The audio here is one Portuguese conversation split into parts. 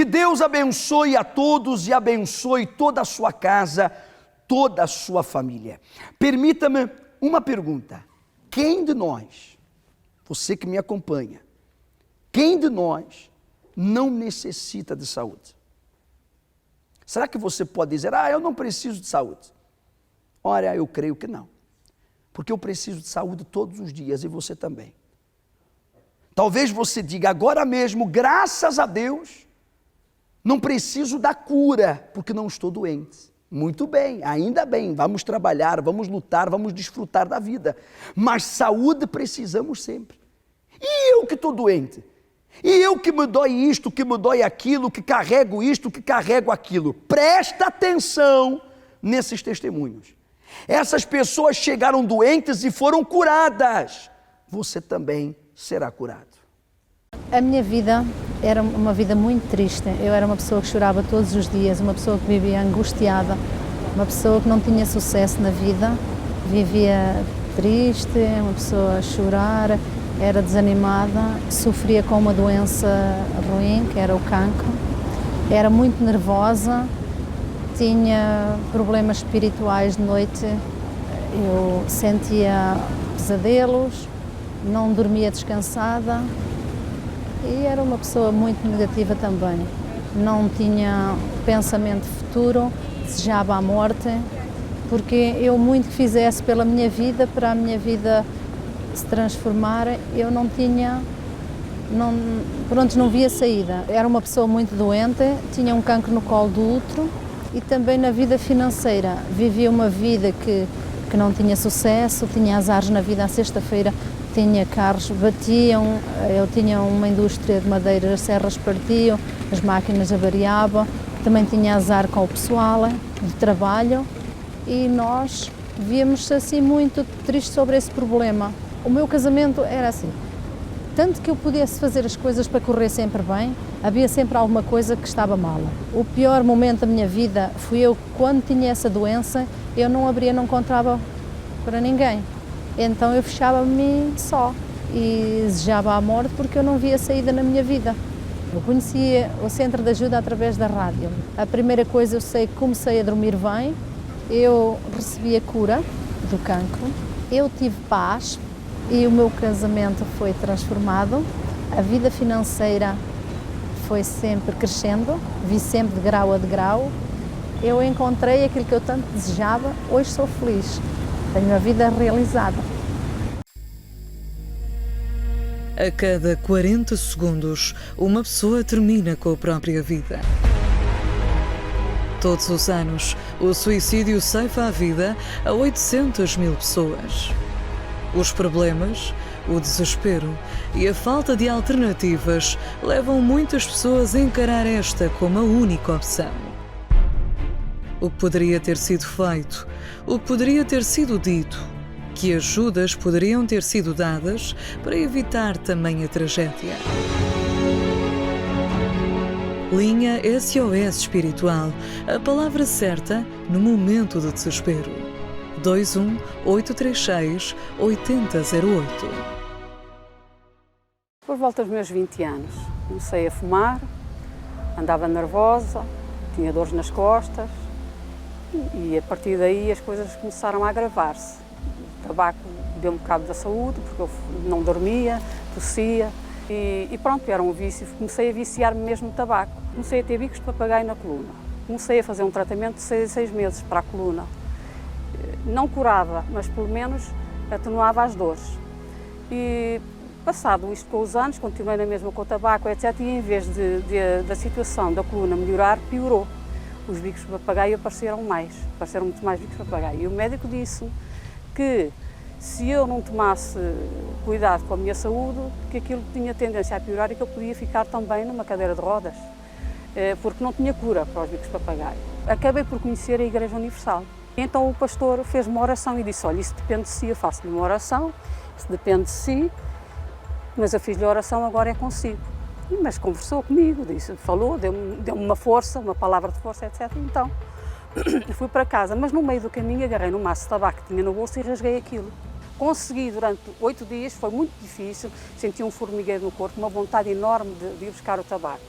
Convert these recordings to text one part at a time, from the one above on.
Que Deus abençoe a todos e abençoe toda a sua casa, toda a sua família. Permita-me uma pergunta. Quem de nós, você que me acompanha, quem de nós não necessita de saúde? Será que você pode dizer, eu não preciso de saúde? Ora, eu creio que não. Porque eu preciso de saúde todos os dias e você também. Talvez você diga, agora mesmo, graças a Deus, não preciso da cura, porque não estou doente. Muito bem, ainda bem, vamos trabalhar, vamos lutar, vamos desfrutar da vida. Mas saúde precisamos sempre. E eu que estou doente? E eu que me dói isto, que me dói aquilo, que carrego isto, que carrego aquilo? Presta atenção nesses testemunhos. Essas pessoas chegaram doentes e foram curadas. Você também será curado. A minha vida era uma vida muito triste. Eu era uma pessoa que chorava todos os dias, uma pessoa que vivia angustiada, uma pessoa que não tinha sucesso na vida, vivia triste, uma pessoa a chorar, era desanimada, sofria com uma doença ruim, que era o cancro, era muito nervosa, tinha problemas espirituais de noite, eu sentia pesadelos, não dormia descansada e era uma pessoa muito negativa também. Não tinha pensamento futuro, desejava a morte, porque eu muito que fizesse pela minha vida, para a minha vida se transformar, eu não via saída. Era uma pessoa muito doente, tinha um cancro no colo do útero e também na vida financeira. Vivia uma vida que não tinha sucesso, tinha azares na vida. À sexta-feira tinha carros, batiam, eu tinha uma indústria de madeira, as serras partiam, as máquinas avariavam, também tinha azar com o pessoal de trabalho e nós víamos assim muito tristes sobre esse problema. O meu casamento era assim, tanto que eu pudesse fazer as coisas para correr sempre bem, havia sempre alguma coisa que estava mal. O pior momento da minha vida fui eu, quando tinha essa doença, eu não abria, não encontrava para ninguém. Então eu fechava-me só e desejava a morte porque eu não via saída na minha vida. Eu conhecia o centro de ajuda através da rádio. A primeira coisa eu sei que comecei a dormir bem, eu recebi a cura do cancro, eu tive paz e o meu casamento foi transformado, a vida financeira foi sempre crescendo, vi sempre de grau a degrau, eu encontrei aquilo que eu tanto desejava, hoje sou feliz, tenho a vida realizada. A cada 40 segundos, uma pessoa termina com a própria vida. Todos os anos, o suicídio ceifa a vida a 800 mil pessoas. Os problemas, o desespero e a falta de alternativas levam muitas pessoas a encarar esta como a única opção. O que poderia ter sido feito, o que poderia ter sido dito, que ajudas poderiam ter sido dadas para evitar também a tragédia. Linha SOS Espiritual, a palavra certa no momento de desespero. 21 836 8008. Por volta dos meus 20 anos, comecei a fumar, andava nervosa, tinha dores nas costas e a partir daí as coisas começaram a agravar-se. O tabaco deu-me cabo da saúde, porque eu não dormia, tossia e pronto, era um vício. Comecei a viciar-me mesmo no tabaco. Comecei a ter bicos de papagaio na coluna. Comecei a fazer um tratamento de 6 a 6 meses para a coluna. Não curava, mas pelo menos atenuava as dores. E passado isto com os anos, continuei na mesma com o tabaco, etc. E em vez da situação da coluna melhorar, piorou. Os bicos de papagaio apareceram muito mais bicos de papagaio. E o médico disse que se eu não tomasse cuidado com a minha saúde, que aquilo tinha tendência a piorar e que eu podia ficar também numa cadeira de rodas, porque não tinha cura para os bicos de papagaio. Acabei por conhecer a Igreja Universal. Então o pastor fez uma oração e disse, olha, isso depende de si, eu faço-lhe uma oração, isso depende de si, mas eu fiz-lhe a oração, agora é consigo. Mas conversou comigo, disse, falou, deu-me uma força, uma palavra de força, etc. Então fui para casa, mas no meio do caminho agarrei no maço de tabaco que tinha no bolso e rasguei aquilo. Consegui durante 8 dias, foi muito difícil, senti um formigueiro no corpo, uma vontade enorme de ir buscar o tabaco.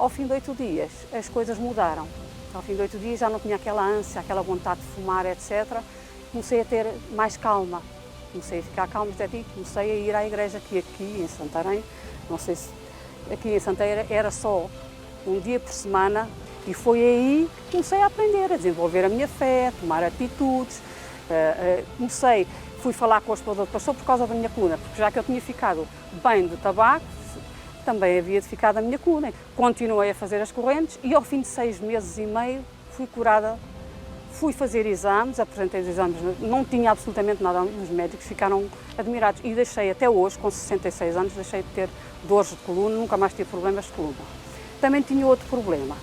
Ao fim de 8 dias, as coisas mudaram. Ao fim de 8 dias já não tinha aquela ânsia, aquela vontade de fumar, etc. Comecei a ter mais calma. Comecei a ficar calma, comecei a ir à igreja aqui em Santarém. Não sei se aqui em Santarém era só um dia por semana, e foi aí que comecei a aprender, a desenvolver a minha fé, a tomar atitudes. Fui falar com a esposa do pastor por causa da minha coluna, porque já que eu tinha ficado bem de tabaco, também havia de ficar da minha coluna. Continuei a fazer as correntes e ao fim de 6 meses e meio fui curada. Fui fazer exames, apresentei os exames, não tinha absolutamente nada, os médicos ficaram admirados e deixei até hoje, com 66 anos, deixei de ter dores de coluna, nunca mais tive problemas de coluna. Também tinha outro problema,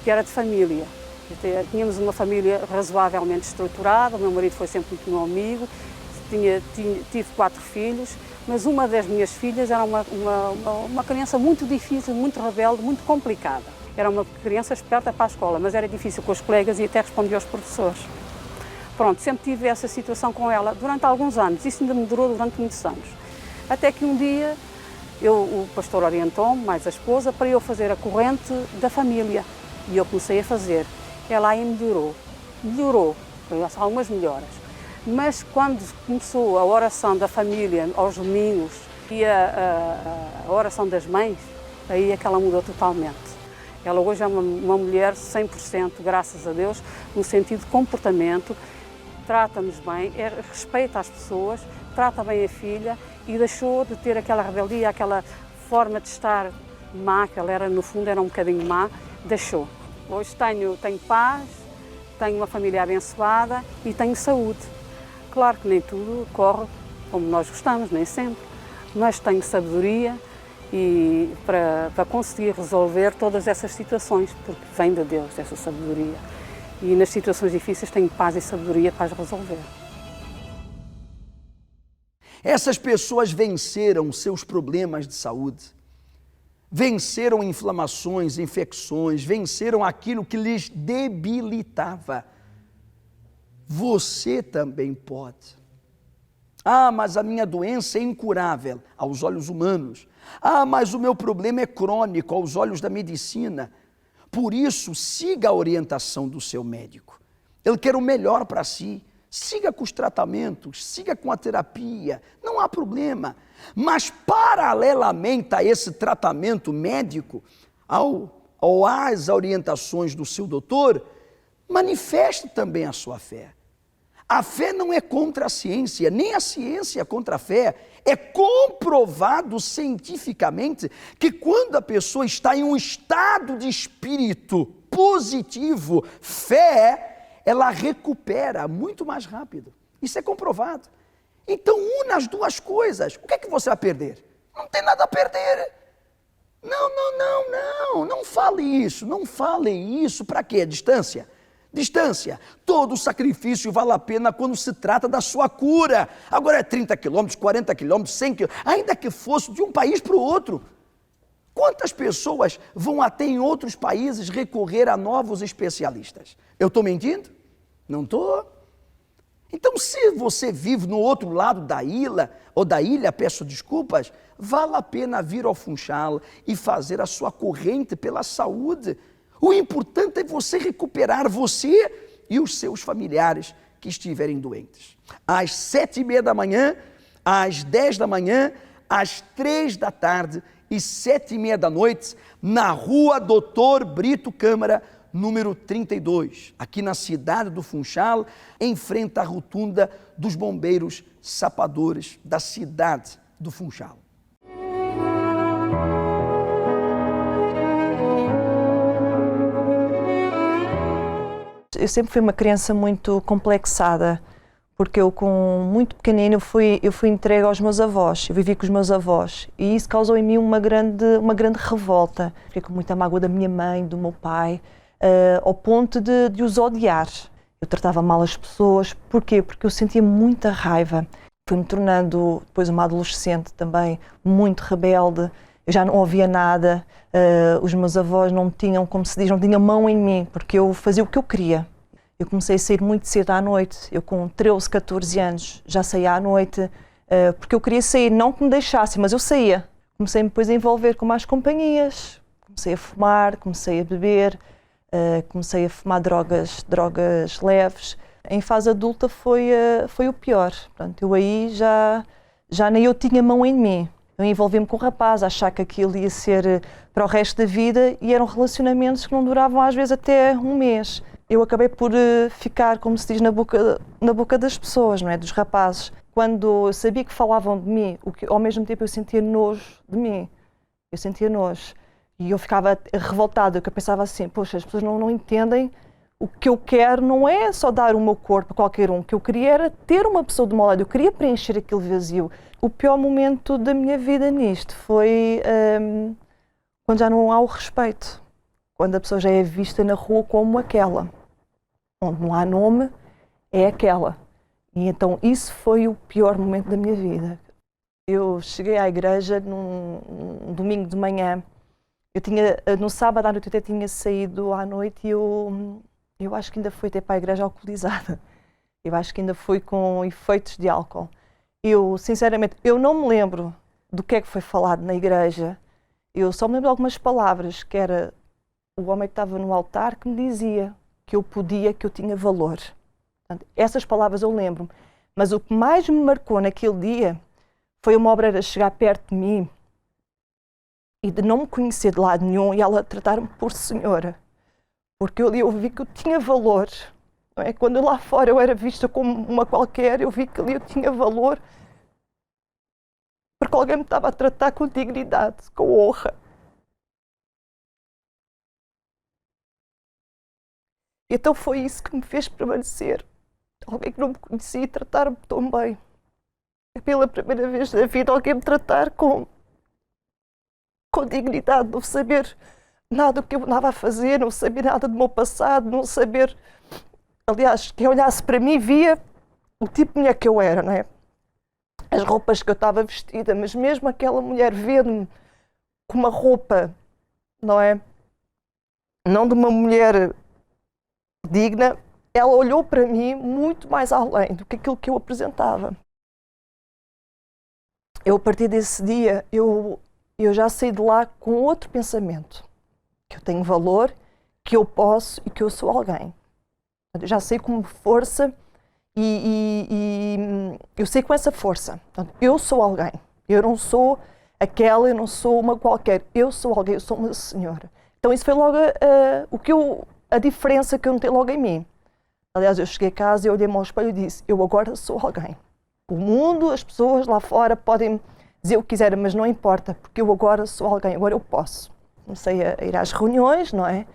que era de família. Tínhamos uma família razoavelmente estruturada, o meu marido foi sempre muito meu amigo, tive 4 filhos, mas uma das minhas filhas era uma criança muito difícil, muito rebelde, muito complicada. Era uma criança esperta para a escola, mas era difícil com os colegas e até respondia aos professores. Pronto, sempre tive essa situação com ela durante alguns anos, isso ainda me durou durante muitos anos. Até que um dia o pastor orientou-me, mais a esposa, para eu fazer a corrente da família. E eu comecei a fazer. Ela aí melhorou, algumas melhoras. Mas quando começou a oração da família aos domingos e a oração das mães, aí é que ela mudou totalmente. Ela hoje é uma mulher 100%, graças a Deus, no sentido de comportamento, trata-nos bem, respeita as pessoas, trata bem a filha e deixou de ter aquela rebeldia, aquela forma de estar má, que ela era, no fundo, era um bocadinho má, deixou. Hoje tenho paz, tenho uma família abençoada e tenho saúde. Claro que nem tudo corre como nós gostamos, nem sempre, mas tenho sabedoria e para conseguir resolver todas essas situações, porque vem de Deus essa sabedoria. E nas situações difíceis tenho paz e sabedoria para as resolver. Essas pessoas venceram seus problemas de saúde, venceram inflamações, infecções, venceram aquilo que lhes debilitava. Você também pode. Ah, mas a minha doença é incurável aos olhos humanos. Ah, mas o meu problema é crônico aos olhos da medicina. Por isso, siga a orientação do seu médico. Ele quer o melhor para si. Siga com os tratamentos, siga com a terapia, não há problema. Mas, paralelamente a esse tratamento médico, às orientações do seu doutor, manifeste também a sua fé. A fé não é contra a ciência, nem a ciência é contra a fé. É comprovado cientificamente que quando a pessoa está em um estado de espírito positivo, fé, ela recupera muito mais rápido. Isso é comprovado. Então, una as duas coisas. O que é que você vai perder? Não tem nada a perder. Não fale isso. Não fale isso. Para quê? Distância. Distância. Todo sacrifício vale a pena quando se trata da sua cura. Agora é 30 quilômetros, 40 quilômetros, 100 quilômetros, ainda que fosse de um país para o outro. Quantas pessoas vão até em outros países recorrer a novos especialistas? Eu estou mentindo? Não estou. Então, se você vive no outro lado da ilha, peço desculpas, vale a pena vir ao Funchal e fazer a sua corrente pela saúde. O importante é você recuperar você e os seus familiares que estiverem doentes. Às 7h30 da manhã, às 10 da manhã, às 3 da tarde e 7h30 da noite, na rua Doutor Brito Câmara, número 32, aqui na cidade do Funchal, em frente à rotunda dos bombeiros sapadores da cidade do Funchal. Eu sempre fui uma criança muito complexada, porque eu, com muito pequenino, eu fui entregue aos meus avós, eu vivi com os meus avós, e isso causou em mim uma grande revolta. Fiquei com muita mágoa da minha mãe, do meu pai, ao ponto de os odiar. Eu tratava mal as pessoas, porquê? Porque eu sentia muita raiva. Fui-me tornando depois uma adolescente também, muito rebelde, eu já não ouvia nada, os meus avós não tinham, como se diz, não tinham mão em mim, porque eu fazia o que eu queria. Eu comecei a sair muito cedo à noite, eu com 13, 14 anos já saía à noite, porque eu queria sair, não que me deixassem, mas eu saía. Comecei depois a envolver com mais companhias, Comecei a fumar, comecei a beber, comecei a fumar drogas leves. Em fase adulta foi o pior. Portanto, eu aí já nem eu tinha mão em mim. Eu envolvi-me com o rapaz, a achar que aquilo ia ser para o resto da vida, e eram relacionamentos que não duravam às vezes até um mês. Eu acabei por ficar, como se diz, na boca das pessoas, não é? Dos rapazes. Quando eu sabia que falavam de mim, ao mesmo tempo eu sentia nojo de mim. Eu sentia nojo. E eu ficava revoltada, eu pensava assim, poxa, as pessoas não entendem. O que eu quero não é só dar o meu corpo a qualquer um. O que eu queria era ter uma pessoa do meu lado. Eu queria preencher aquele vazio. O pior momento da minha vida nisto foi quando já não há o respeito. Quando a pessoa já é vista na rua como aquela. Onde não há nome, é aquela. E então isso foi o pior momento da minha vida. Eu cheguei à igreja num domingo de manhã. No sábado à noite eu até tinha saído à noite e eu acho que ainda fui até para a igreja alcoolizada. Eu acho que ainda fui com efeitos de álcool. Eu, sinceramente, eu não me lembro do que é que foi falado na igreja. Eu só me lembro de algumas palavras, que era o homem que estava no altar que me dizia que eu podia, que eu tinha valor. Portanto, essas palavras eu lembro-me. Mas o que mais me marcou naquele dia foi uma obreira chegar perto de mim e de não me conhecer de lado nenhum e ela tratar-me por senhora. Porque eu vi que eu tinha valor. Não é? Quando lá fora eu era vista como uma qualquer, eu vi que ali eu tinha valor porque alguém me estava a tratar com dignidade, com honra. Então foi isso que me fez permanecer. Alguém que não me conhecia e tratar-me tão bem. Pela primeira vez na vida alguém me tratar com dignidade, não saber nada do que eu andava a fazer, não saber nada do meu passado, não saber... Aliás, quem olhasse para mim via o tipo de mulher que eu era, não é? As roupas que eu estava vestida, mas mesmo aquela mulher vendo-me com uma roupa, não é? Não de uma mulher digna, ela olhou para mim muito mais além do que aquilo que eu apresentava. Eu, a partir desse dia, eu já saí de lá com outro pensamento. Que eu tenho valor, que eu posso e que eu sou alguém. Eu já sei como força e eu sei com essa força. Eu sou alguém. Eu não sou aquela, eu não sou uma qualquer. Eu sou alguém, eu sou uma senhora. Então isso foi logo a diferença que eu notei logo em mim. Aliás, eu cheguei a casa e olhei-me ao espelho e disse, eu agora sou alguém. O mundo, as pessoas lá fora podem dizer o que quiserem, mas não importa, porque eu agora sou alguém, agora eu posso. Comecei a ir às reuniões, não é?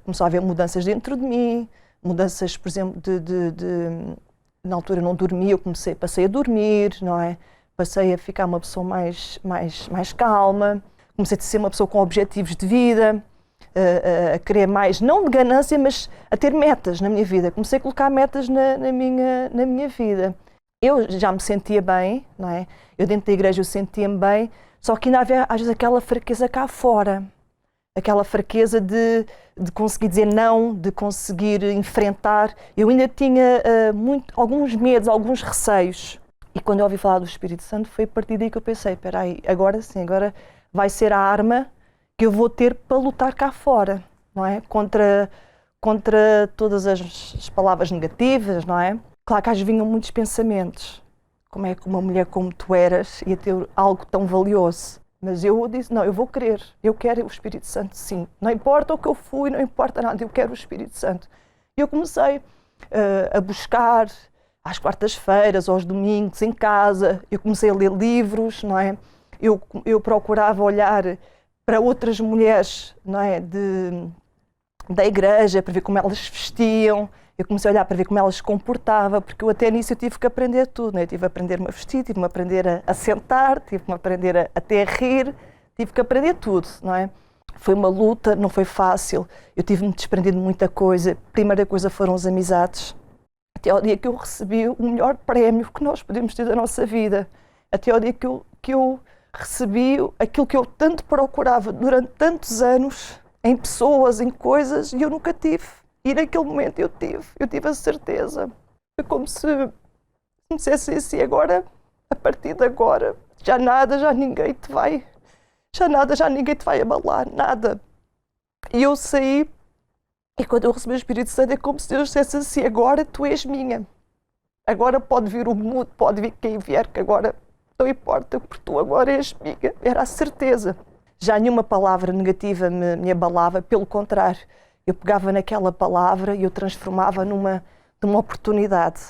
Começou a haver mudanças dentro de mim, mudanças, por exemplo, na altura eu não dormia, passei a dormir, não é? Passei a ficar uma pessoa mais calma, comecei a ser uma pessoa com objetivos de vida, a querer mais, não de ganância, mas a ter metas na minha vida. Comecei a colocar metas na minha vida. Eu já me sentia bem, não é? Eu dentro da igreja eu sentia-me bem, só que ainda havia às vezes aquela fraqueza cá fora. Aquela fraqueza de conseguir dizer não, de conseguir enfrentar. Eu ainda tinha alguns medos, alguns receios. E quando eu ouvi falar do Espírito Santo, foi a partir daí que eu pensei, espera aí, agora sim, agora vai ser a arma que eu vou ter para lutar cá fora, não é? Contra todas as palavras negativas, não é? Claro que às vezes vinham muitos pensamentos. Como é que uma mulher como tu eras ia ter algo tão valioso? Mas eu disse, não, eu vou querer, eu quero o Espírito Santo, sim. Não importa o que eu fui, não importa nada, eu quero o Espírito Santo. E eu comecei a buscar às quartas-feiras, aos domingos, em casa. Eu comecei a ler livros, não é? Eu procurava olhar para outras mulheres, não é? Da igreja, para ver como elas vestiam. Eu comecei a olhar para ver como elas se comportavam, porque eu até nisso eu tive que aprender tudo, né? Eu tive que aprender-me a vestir, tive que aprender a sentar, tive que aprender até a rir, tive que aprender tudo, não é? Foi uma luta, não foi fácil, eu tive-me desprendido de muita coisa. A primeira coisa foram as amizades, até ao dia que eu recebi o melhor prémio que nós podemos ter da nossa vida, até ao dia que eu recebi aquilo que eu tanto procurava durante tantos anos, em pessoas, em coisas, e eu nunca tive. E naquele momento eu tive a certeza. Foi como se me dissessem assim, agora, a partir de agora, já nada, já ninguém te vai já ninguém te vai abalar, nada. E eu saí, e quando eu recebi o Espírito Santo é como se Deus dissesse assim, agora tu és minha. Agora pode vir o mundo, pode vir quem vier, que agora não importa, porque tu agora és minha. Era a certeza. Já nenhuma palavra negativa me abalava, pelo contrário. Eu pegava naquela palavra e eu transformava numa oportunidade.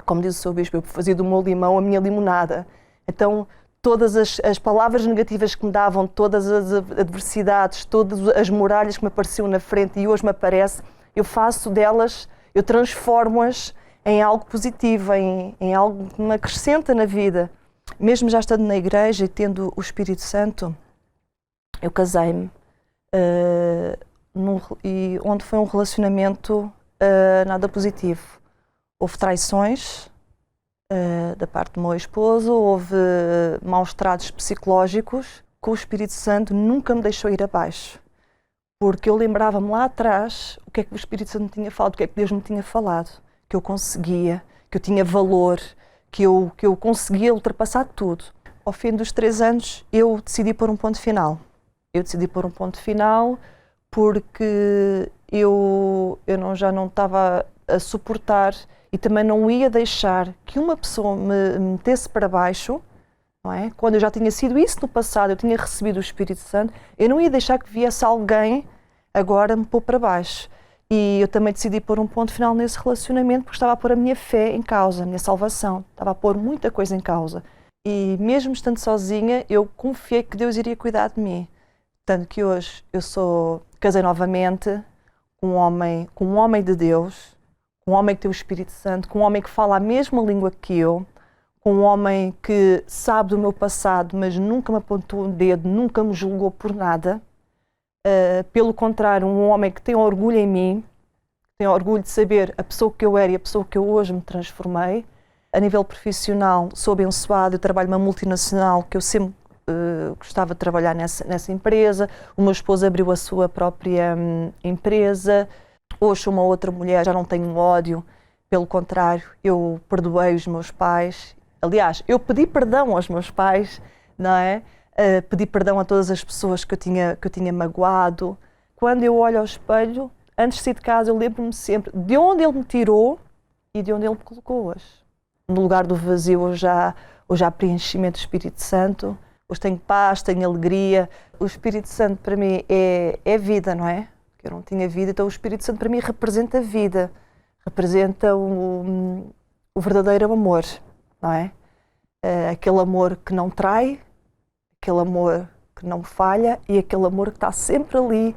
Como diz o Sr. Bispo, eu fazia do meu limão a minha limonada. Então, todas as palavras negativas que me davam, todas as adversidades, todas as muralhas que me apareciam na frente e hoje me aparece, eu faço delas, eu transformo-as em algo positivo, em algo que me acrescenta na vida. Mesmo já estando na igreja e tendo o Espírito Santo, eu casei-me, e onde foi um relacionamento nada positivo. Houve traições da parte do meu esposo, houve maus tratos psicológicos, que o Espírito Santo nunca me deixou ir abaixo. Porque eu lembrava-me lá atrás o que é que o Espírito Santo me tinha falado, o que é que Deus me tinha falado, que eu conseguia, que eu tinha valor, que eu conseguia ultrapassar tudo. Ao fim dos 3 anos, eu decidi pôr um ponto final. Eu decidi pôr um ponto final porque eu já não estava a suportar e também não ia deixar que uma pessoa me metesse para baixo, não é? Quando eu já tinha sido isso no passado, eu tinha recebido o Espírito Santo, eu não ia deixar que viesse alguém agora me pôr para baixo. E eu também decidi pôr um ponto final nesse relacionamento porque estava a pôr a minha fé em causa, a minha salvação. Estava a pôr muita coisa em causa. E mesmo estando sozinha, eu confiei que Deus iria cuidar de mim. Tanto que hoje casei novamente com um homem de Deus, com um homem que tem o Espírito Santo, com um homem que fala a mesma língua que eu, com um homem que sabe do meu passado, mas nunca me apontou um dedo, nunca me julgou por nada. Pelo contrário, um homem que tem orgulho em mim, tem orgulho de saber a pessoa que eu era e a pessoa que eu hoje me transformei. A nível profissional, sou abençoada, eu trabalho numa multinacional que eu sempre gostava de trabalhar nessa empresa. O meu esposo abriu a sua própria empresa. Hoje sou uma outra mulher, já não tenho ódio, pelo contrário, eu perdoei os meus pais. Aliás, eu pedi perdão aos meus pais, não é? Pedi perdão a todas as pessoas que eu tinha magoado. Quando eu olho ao espelho, antes de sair de casa, eu lembro-me sempre de onde ele me tirou e de onde ele me colocou hoje. No lugar do vazio, hoje há preenchimento do Espírito Santo. Hoje tenho paz, tenho alegria. O Espírito Santo para mim é vida, não é? Eu não tinha vida, então o Espírito Santo para mim representa vida. Representa o verdadeiro amor, não é? Aquele amor que não trai, aquele amor que não falha e aquele amor que está sempre ali,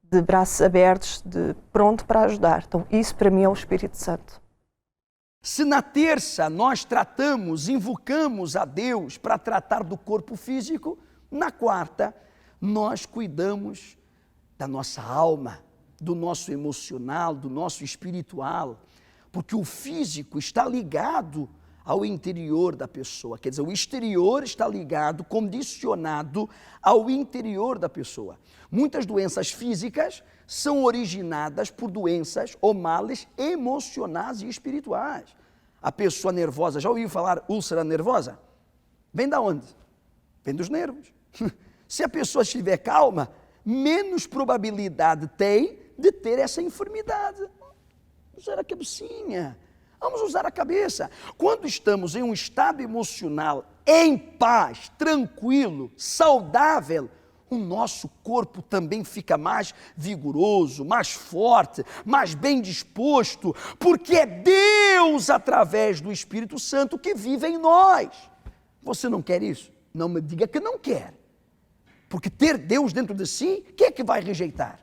de braços abertos, pronto para ajudar. Então isso para mim é o Espírito Santo. Se na terça nós invocamos a Deus para tratar do corpo físico, na quarta nós cuidamos da nossa alma, do nosso emocional, do nosso espiritual, porque o físico está ligado ao interior da pessoa, quer dizer, o exterior está ligado, condicionado ao interior da pessoa. Muitas doenças físicas são originadas por doenças ou males emocionais e espirituais. A pessoa nervosa, já ouviu falar úlcera nervosa? Vem da onde? Vem dos nervos. Se a pessoa estiver calma, menos probabilidade tem de ter essa enfermidade. Usar a cabecinha, vamos usar a cabeça. Quando estamos em um estado emocional em paz, tranquilo, saudável, o nosso corpo também fica mais vigoroso, mais forte, mais bem disposto, porque é Deus, através do Espírito Santo, que vive em nós. Você não quer isso? Não me diga que não quer. Porque ter Deus dentro de si, quem é que vai rejeitar?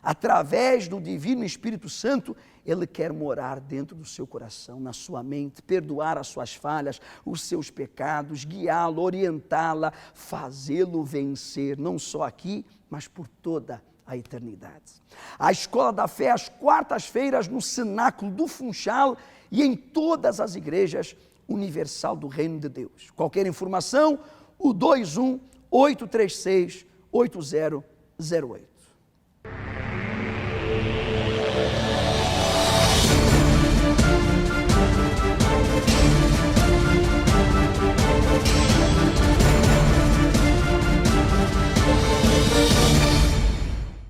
Através do Divino Espírito Santo, Ele quer morar dentro do seu coração, na sua mente, perdoar as suas falhas, os seus pecados, guiá-lo, orientá-la, fazê-lo vencer, não só aqui, mas por toda a eternidade. A Escola da Fé, às quartas-feiras, no Cenáculo do Funchal e em todas as igrejas universal do Reino de Deus. Qualquer informação, o 21 836 8008.